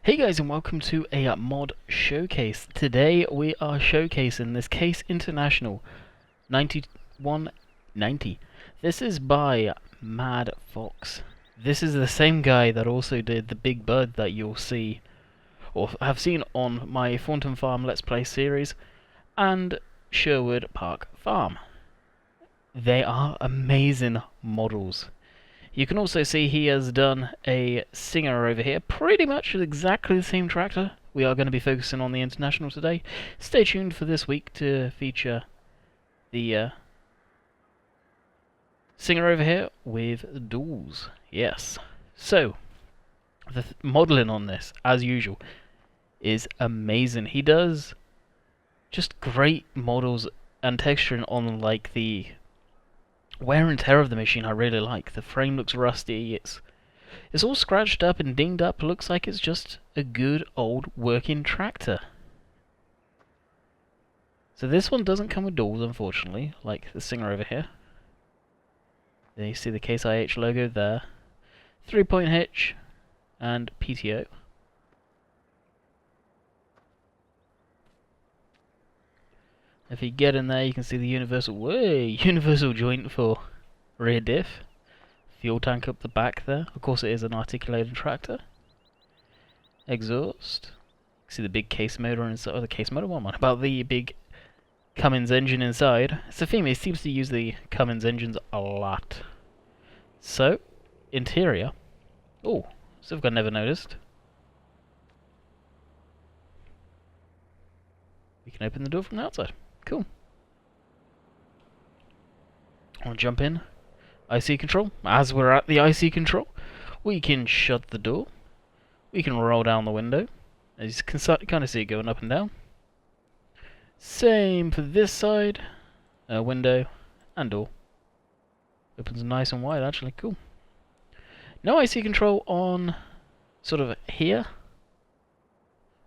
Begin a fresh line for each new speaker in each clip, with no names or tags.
Hey guys, and welcome to a mod showcase. Today we are showcasing this Case International 9190. This is by Mad Fox. This is the same guy that also did the Big Bird that you'll see, or have seen on my Thornton Farm Let's Play series, and Sherwood Park Farm. They are amazing models. You can also see he has done a Singer over here, pretty much exactly the same tractor. We are going to be focusing on the International today. Stay tuned for this week to feature the Singer over here with duals. Yes. So, the modelling on this, as usual, is amazing. He does just great models and texturing on like the wear and tear of the machine. I really like. The frame looks rusty. It's all scratched up and dinged up. Looks like it's just a good old working tractor. So this one doesn't come with doors, unfortunately, like the Singer over here. There you see the Case IH logo there. 3-point hitch and PTO. If you get in there, you can see the universal joint for rear diff. Fuel tank up the back there. Of course, it is an articulated tractor. Exhaust. You can see the big case motor inside. Oh, the case motor. What am I on about? The big Cummins engine inside. It's a female. It seems to use the Cummins engines a lot. So, interior. Oh, something I never noticed. We can open the door from the outside. Cool. I'll jump in. IC control. As we're at the IC control, we can shut the door. We can roll down the window. As you can kind of see it going up and down. Same for this side. Window and door. Opens nice and wide, actually. Cool. No IC control on sort of here.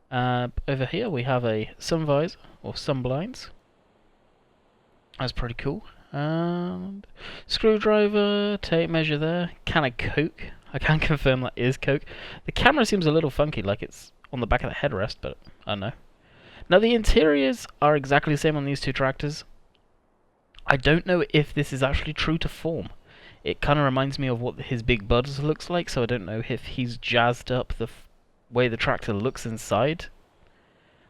Over here we have a sun visor or sun blinds. That's pretty cool. And screwdriver, tape measure there. Can of Coke. I can confirm that is Coke. The camera seems a little funky, like it's on the back of the headrest, but I don't know. Now the interiors are exactly the same on these two tractors. I don't know if this is actually true to form. It kind of reminds me of what his Big Bird looks like, so I don't know if he's jazzed up the way the tractor looks inside.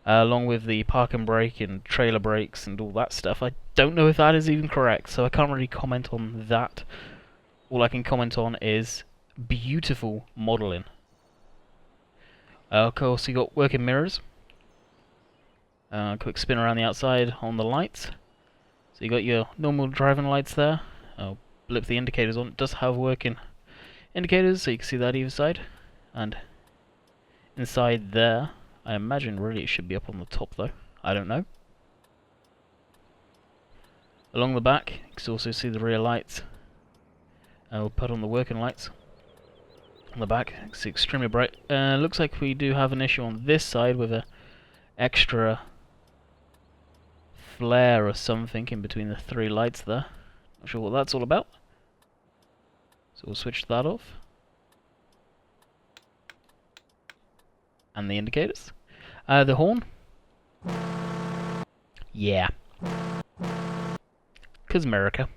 Along with the park and brake and trailer brakes and all that stuff. I don't know if that is even correct, so I can't really comment on that. All I can comment on is beautiful modelling. Of course, you got working mirrors. Quick spin around the outside on the lights. So you got your normal driving lights there. I'll blip the indicators on. It does have working indicators, so you can see that either side. And inside there, I imagine really it should be up on the top though. I don't know. Along the back, you can also see the rear lights. We'll put on the working lights. On the back, it's extremely bright. Looks like we do have an issue on this side with a extra flare or something in between the three lights there. Not sure what that's all about. So we'll switch that off. And the indicators. The horn. Yeah. 'Cause America.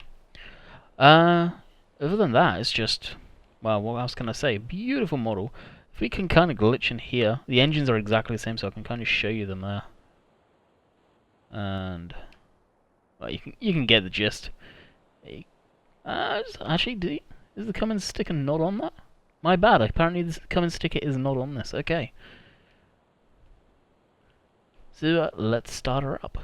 Other than that, it's just, well, what else can I say? Beautiful model. If we can kind of glitch in here, the engines are exactly the same, so I can kind of show you them there. And well, you can get the gist. Actually, is the Cummins sticker not on that? My bad. Apparently, the Cummins sticker is not on this. Okay. So let's start her up.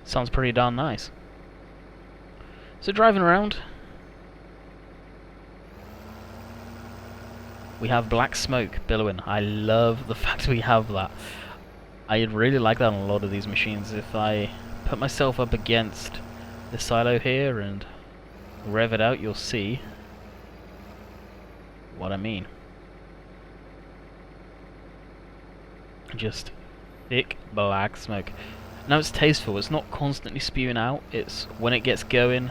Sounds pretty darn nice. So driving around, we have black smoke billowing. I love the fact we have that. I really like that on a lot of these machines. If I put myself up against the silo here and rev it out, you'll see what I mean. Just thick black smoke. Now it's tasteful, it's not constantly spewing out, it's when it gets going,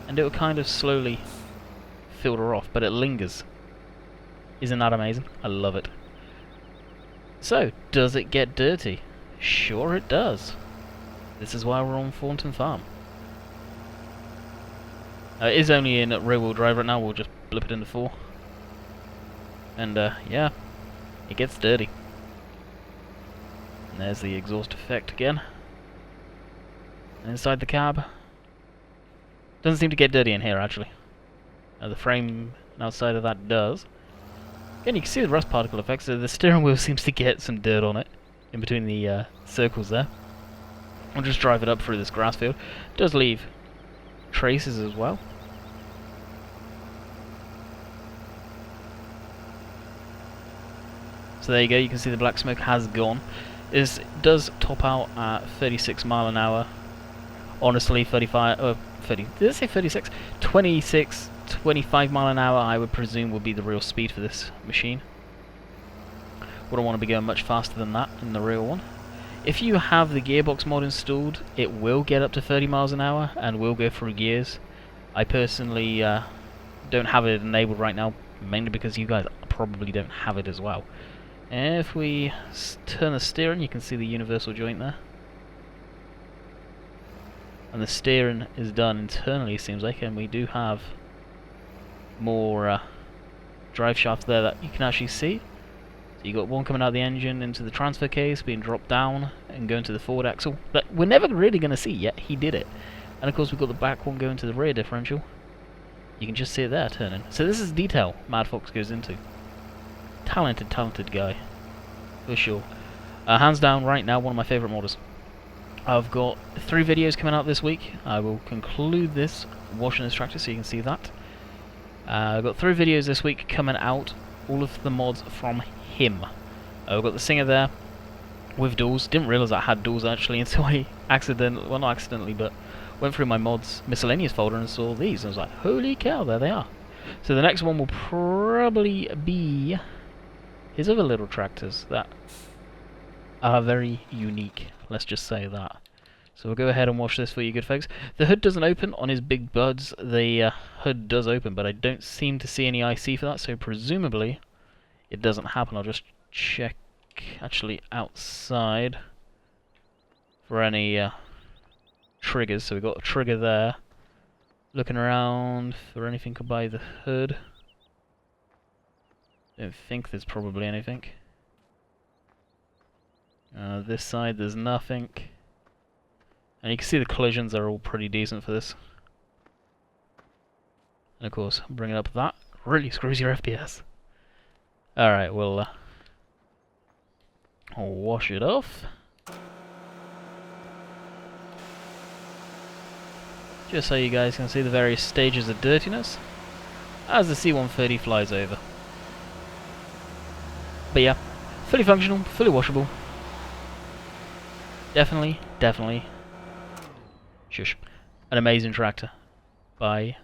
and it will kind of slowly filter off, but it lingers. Isn't that amazing? I love it. So, does it get dirty? Sure it does. This is why we're on Thornton Farm. It is only in rear-wheel drive right now, we'll just blip it into 4. And yeah, it gets dirty. And there's the exhaust effect again. And inside the cab, doesn't seem to get dirty in here actually. The frame outside of that does. Again, you can see the rust particle effects, so the steering wheel seems to get some dirt on it, in between the circles there. I'll just drive it up through this grass field. It does leave traces as well. So there you go, you can see the black smoke has gone. It does top out at 36 mile an hour. Honestly, 30, did I say 36? 26, 25 mile an hour I would presume would be the real speed for this machine. Wouldn't want to be going much faster than that in the real one. If you have the gearbox mod installed, it will get up to 30 miles an hour and will go through gears. I personally don't have it enabled right now, mainly because you guys probably don't have it as well. If we turn the steering, you can see the universal joint there. And the steering is done internally, seems like, and we do have more drive shafts there that you can actually see. So you got one coming out of the engine into the transfer case, being dropped down and going to the forward axle. But we're never really going to see yet. He did it. And of course we've got the back one going to the rear differential. You can just see it there turning. So this is detail Mad Fox goes into. Talented guy, for sure. Hands down, right now, one of my favourite modders. I've got 3 videos coming out this week. I will conclude this washing this tractor so you can see that. I've got 3 videos this week coming out, all of the mods from him. I've got the Singer there with doors. Didn't realise I had doors actually until I well not accidentally, but went through my mods miscellaneous folder and saw these. And I was like, holy cow, there they are. So the next one will probably be his other little tractors that are very unique, let's just say that. So we'll go ahead and wash this for you good folks. The hood doesn't open on his big buds, the hood does open, but I don't seem to see any IC for that, so presumably it doesn't happen. I'll just check actually outside for any triggers. So we've got a trigger there. Looking around for anything by the hood. Don't think there's probably anything. This side there's nothing. And you can see the collisions are all pretty decent for this. And of course, bringing up that really screws your FPS. Alright, we'll wash it off. Just so you guys can see the various stages of dirtiness as the C-130 flies over. But yeah, fully functional, fully washable. Definitely, shush, an amazing tractor by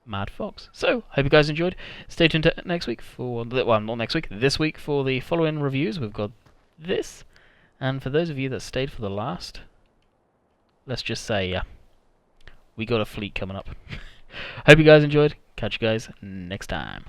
Mad Fox. So, hope you guys enjoyed. Stay tuned next week for, well, not next week, this week for the following reviews. We've got this, and for those of you that stayed for the last, let's just say, we got a fleet coming up. Hope you guys enjoyed. Catch you guys next time.